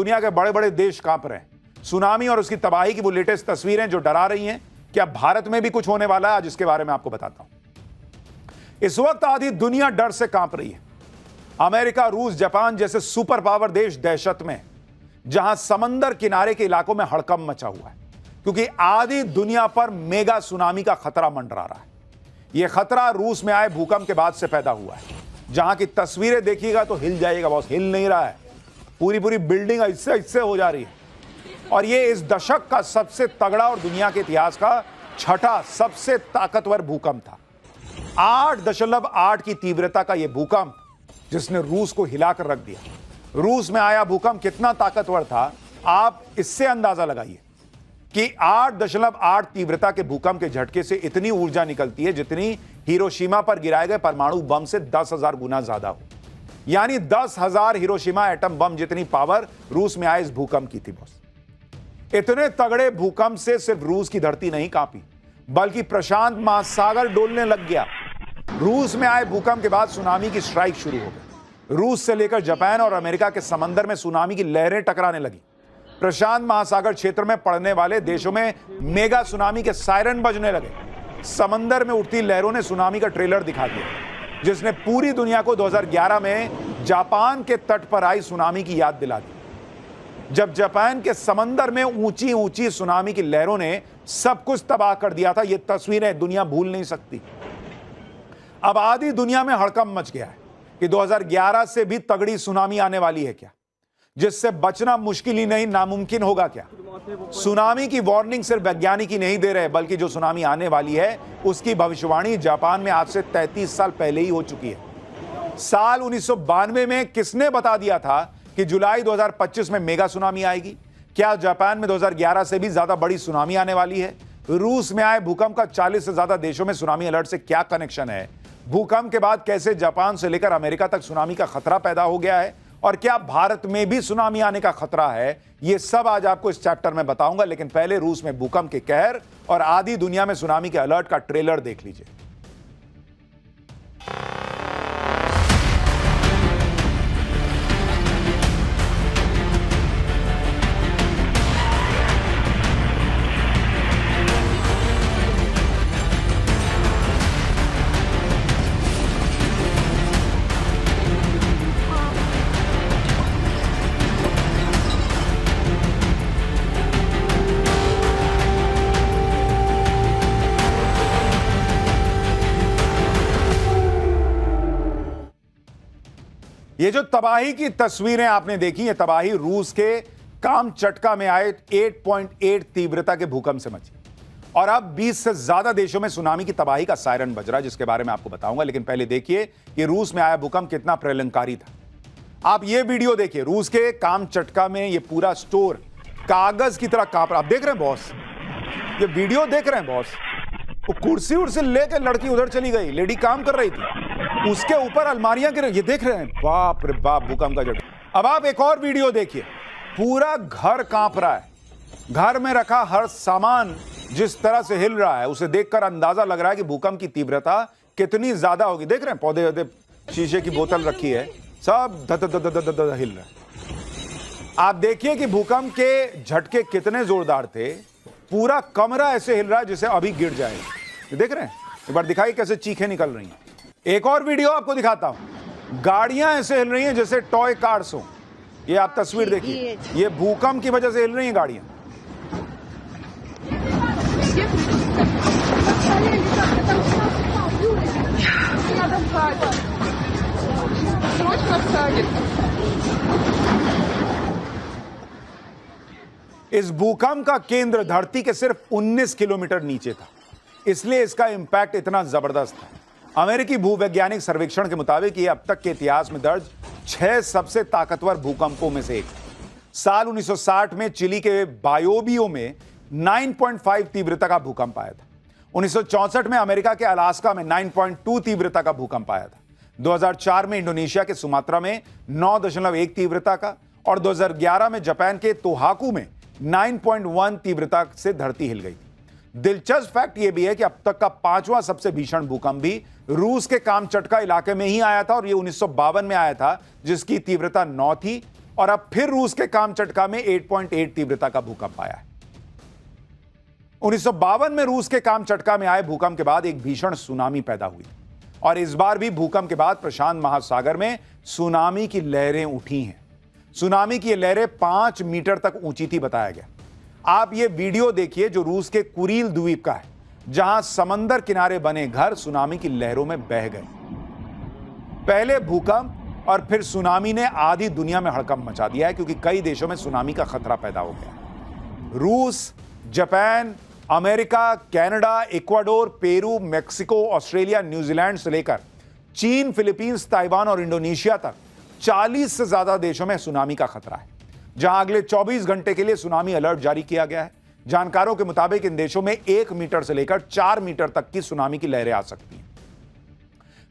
दुनिया के बड़े बड़े देश कांप रहे हैं। सुनामी और उसकी तबाही की वो लेटेस्ट तस्वीरें जो डरा रही हैं, क्या भारत में भी कुछ होने वाला है? आज इसके बारे में आपको बताता हूं। इस वक्त आधी दुनिया डर से कांप रही है। अमेरिका, रूस, जापान जैसे सुपर पावर देश दहशत में है, जहां समंदर किनारे के इलाकों में हड़कंप मचा हुआ है, क्योंकि आधी दुनिया पर मेगा सुनामी का खतरा मंडरा रहा है। यह खतरा रूस में आए भूकंप के बाद से पैदा हुआ है, जहां की तस्वीरें देखिएगा तो हिल जाइएगा। बॉस, हिल नहीं रहा है, पूरी बिल्डिंग इससे हो जा रही है। और ये इस दशक का सबसे तगड़ा और दुनिया के इतिहास का छठा सबसे ताकतवर भूकंप था। 8.8 की तीव्रता का यह भूकंप, जिसने रूस को हिलाकर रख दिया। रूस में आया भूकंप कितना ताकतवर था, आप इससे अंदाजा लगाइए कि 8.8 तीव्रता के भूकंप के झटके से इतनी ऊर्जा निकलती है जितनी हिरोशिमा पर गिराए गए परमाणु बम से 10,000 गुना ज्यादा हो। यानी 10,000 हिरोशिमा एटम बम जितनी पावर रूस में आए इस भूकंप की थी। बॉस, इतने तगड़े भूकंप से सिर्फ रूस की धरती नहीं कांपी, बल्कि प्रशांत महासागर डोलने लग गया। रूस में आए भूकंप के बाद सुनामी की स्ट्राइक शुरू हो गई। रूस से लेकर जापान और अमेरिका के समंदर में सुनामी की लहरें टकराने लगी। प्रशांत महासागर क्षेत्र में पड़ने वाले देशों में मेगा सुनामी के सायरन बजने लगे। समंदर में उठती लहरों ने सुनामी का ट्रेलर दिखा दिया, जिसने पूरी दुनिया को 2011 में जापान के तट पर आई सुनामी की याद दिला दी, जब जापान के समंदर में ऊंची ऊंची सुनामी की लहरों ने सब कुछ तबाह कर दिया था। ये तस्वीरें दुनिया भूल नहीं सकती। अब आधी दुनिया में हड़कंप मच गया है कि 2011 से भी तगड़ी सुनामी आने वाली है क्या, जिससे बचना मुश्किल ही नहीं नामुमकिन होगा क्या। सुनामी की वार्निंग सिर्फ वैज्ञानिक ही नहीं दे रहे, बल्कि जो सुनामी आने वाली है उसकी भविष्यवाणी जापान में आज से 33 साल पहले ही हो चुकी है। साल 1992 में किसने बता दिया था कि जुलाई 2025 में मेगा सुनामी आएगी? क्या जापान में 2011 से भी ज्यादा बड़ी सुनामी आने वाली है? रूस में आए भूकंप का 40 से ज्यादा देशों में सुनामी अलर्ट से क्या कनेक्शन है? भूकंप के बाद कैसे जापान से लेकर अमेरिका तक सुनामी का खतरा पैदा हो गया है? और क्या भारत में भी सुनामी आने का खतरा है? यह सब आज आपको इस चैप्टर में बताऊंगा, लेकिन पहले रूस में भूकंप के कहर और आधी दुनिया में सुनामी के अलर्ट का ट्रेलर देख लीजिए। ये जो तबाही की तस्वीरें आपने देखी, ये तबाही रूस के कामचटका में आए 8.8 तीव्रता के भूकंप से मची। और अब 20 से ज्यादा देशों में सुनामी की तबाही का सायरन बज रहा है, जिसके बारे में आपको बताऊंगा। लेकिन पहले देखिए कि रूस में आया भूकंप कितना प्रलंकारी था। आप ये वीडियो देखिए, रूस के कामचटका में ये पूरा स्टोर कागज की तरह कांप रहा। आप देख रहे हैं बॉस, ये वीडियो देख रहे हैं बॉस। वो कुर्सी उर्सी लेकर लड़की उधर चली गई, लेडी काम कर रही थी, उसके ऊपर अलमारियां गिर, ये देख रहे हैं। बाप रे बाप, भूकंप का झटका। अब आप एक और वीडियो देखिए, पूरा घर कांप रहा है। घर में रखा हर सामान जिस तरह से हिल रहा है, उसे देखकर अंदाजा लग रहा है कि भूकंप की तीव्रता कितनी ज्यादा होगी। देख रहे हैं, पौधे वौधे, शीशे की बोतल रखी है, सब धद धद धद धद धद हिल रहा है। आप देखिए कि भूकंप के झटके कितने जोरदार थे। पूरा कमरा ऐसे हिल रहा है जैसे अभी गिर जाएगा। देख रहे हैं, एक बार दिखाई कैसे चीखें निकल रही हैं। एक और वीडियो आपको दिखाता हूं, गाड़ियां ऐसे हिल रही हैं जैसे टॉय कार्स हो। ये आप तस्वीर देखिए, ये भूकंप की वजह से हिल रही हैं गाड़ियां। इस भूकंप का केंद्र धरती के सिर्फ 19 किलोमीटर नीचे था, इसलिए इसका इंपैक्ट इतना जबरदस्त था। अमेरिकी भूवैज्ञानिक सर्वेक्षण के मुताबिक ये अब तक के इतिहास में दर्ज 6 सबसे ताकतवर भूकंपों में से एक। साल 1960 में चिली के बायोबियो में 9.5 तीव्रता का भूकंप आया था। 1964 में अमेरिका के अलास्का में 9.2 तीव्रता का भूकंप आया था। 2004 में इंडोनेशिया के सुमात्रा में 9.1 तीव्रता का, और 2011 में जापान के तोहाकू में 9.1 तीव्रता से धरती हिल गई। दिलचस्प फैक्ट यह भी है कि अब तक का 5वां सबसे भीषण भूकंप भी रूस के कामचटका इलाके में ही आया था, और यह 1952 में आया था, जिसकी तीव्रता 9 थी और अब फिर रूस के कामचटका में 8.8 तीव्रता का भूकंप आया है। 1952 में रूस के कामचटका में आए भूकंप के बाद एक भीषण सुनामी पैदा हुई और इस बार भी भूकंप के बाद प्रशांत महासागर में सुनामी की लहरें उठी हैं। सुनामी की ये लहरें 5 मीटर तक ऊंची थी बताया गया। आप ये वीडियो देखिए जो रूस के कुरील द्वीप का है, जहां समंदर किनारे बने घर सुनामी की लहरों में बह गए। पहले भूकंप और फिर सुनामी ने आधी दुनिया में हड़कंप मचा दिया है, क्योंकि कई देशों में सुनामी का खतरा पैदा हो गया। रूस, Japan, America, Canada, Ecuador, Peru, Mexico, Australia, New Zealand से लेकर चीन, फिलीपींस, ताइवान और इंडोनेशिया तक 40 से ज्यादा देशों में सुनामी का खतरा है, जहां अगले 24 घंटे के लिए सुनामी अलर्ट जारी किया गया है। जानकारों के मुताबिक इन देशों में 1 मीटर से लेकर 4 मीटर तक की सुनामी की लहरें आ सकती हैं।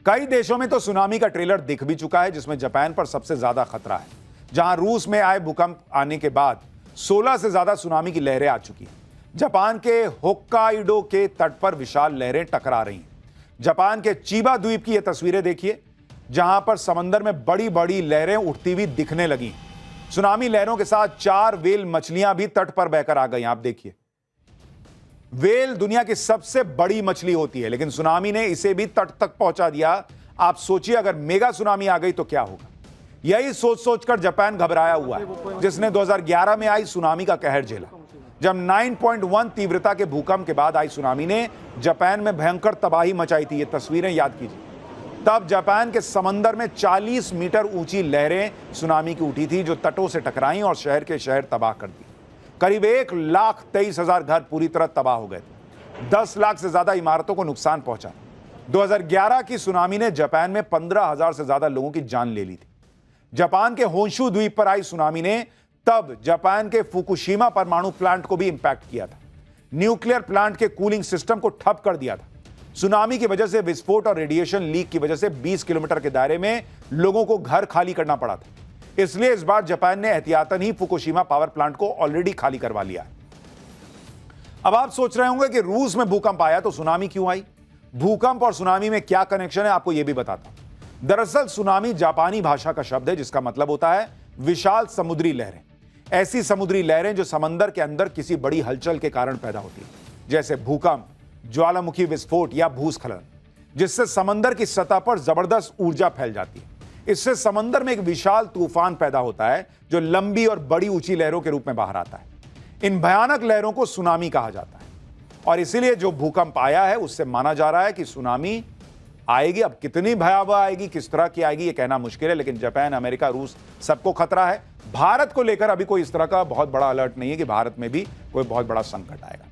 कई देशों में तो सुनामी का ट्रेलर दिख भी चुका है, जिसमें जापान पर सबसे ज्यादा खतरा है, जहां रूस में आए भूकंप आने के बाद 16 से ज्यादा सुनामी की लहरें आ चुकी हैं। जापान के होक्काइडो के तट पर विशाल लहरें टकरा रही हैं। जापान के चीबा द्वीप की यह तस्वीरें देखिए, जहां पर समंदर में बड़ी बड़ी लहरें उठती हुई दिखने लगी। सुनामी लहरों के साथ 4 वेल मछलियां भी तट पर बहकर आ गई। आप देखिए, वेल दुनिया की सबसे बड़ी मछली होती है, लेकिन सुनामी ने इसे भी तट तक पहुंचा दिया। आप सोचिए अगर मेगा सुनामी आ गई तो क्या होगा। यही सोच सोचकर जापान घबराया हुआ है, जिसने 2011 में आई सुनामी का कहर झेला। जब 9.1 तीव्रता के भूकंप के बाद आई सुनामी ने जापान में भयंकर तबाही मचाई थी। ये तस्वीरें याद कीजिए। तब जापान के समंदर में 40 मीटर ऊंची लहरें सुनामी की उठी थी, जो तटों से टकराई और शहर के शहर तबाह कर दिए। करीब 1,23,000 घर पूरी तरह तबाह हो गए थे। 10 लाख से ज्यादा इमारतों को नुकसान पहुंचा। 2011 की सुनामी ने जापान में 15,000 से ज्यादा लोगों की जान ले ली थी। जापान के होंशु द्वीप पर आई सुनामी ने तब जापान के फुकुशिमा परमाणु प्लांट को भी इंपैक्ट किया था। न्यूक्लियर प्लांट के कूलिंग सिस्टम को ठप कर दिया था। सुनामी की वजह से विस्फोट और रेडिएशन लीक की वजह से 20 किलोमीटर के दायरे में लोगों को घर खाली करना पड़ा था। इसलिए इस बार जापान ने एहतियातन ही फुकुशिमा पावर प्लांट को ऑलरेडी खाली करवा लिया है। अब आप सोच रहे होंगे कि रूस में भूकंप आया तो सुनामी क्यों आई। भूकंप और सुनामी में क्या कनेक्शन है, आपको यह भी बताता हूं। दरअसल सुनामी जापानी भाषा का शब्द है, जिसका मतलब होता है विशाल समुद्री लहरें। ऐसी समुद्री लहरें जो समंदर के अंदर किसी बड़ी हलचल के कारण पैदा होती है, जैसे भूकंप, ज्वालामुखी विस्फोट या भूस्खलन, जिससे समंदर की सतह पर जबरदस्त ऊर्जा फैल जाती है। इससे समंदर में एक विशाल तूफान पैदा होता है, जो लंबी और बड़ी ऊंची लहरों के रूप में बाहर आता है। इन भयानक लहरों को सुनामी कहा जाता है और इसीलिए जो भूकंप आया है उससे माना जा रहा है कि सुनामी आएगी। अब कितनी भयावह आएगी, किस तरह की आएगी, यह कहना मुश्किल है, लेकिन जापान, अमेरिका, रूस सबको खतरा है। भारत को लेकर अभी कोई इस तरह का बहुत बड़ा अलर्ट नहीं है कि भारत में भी कोई बहुत बड़ा संकट आएगा।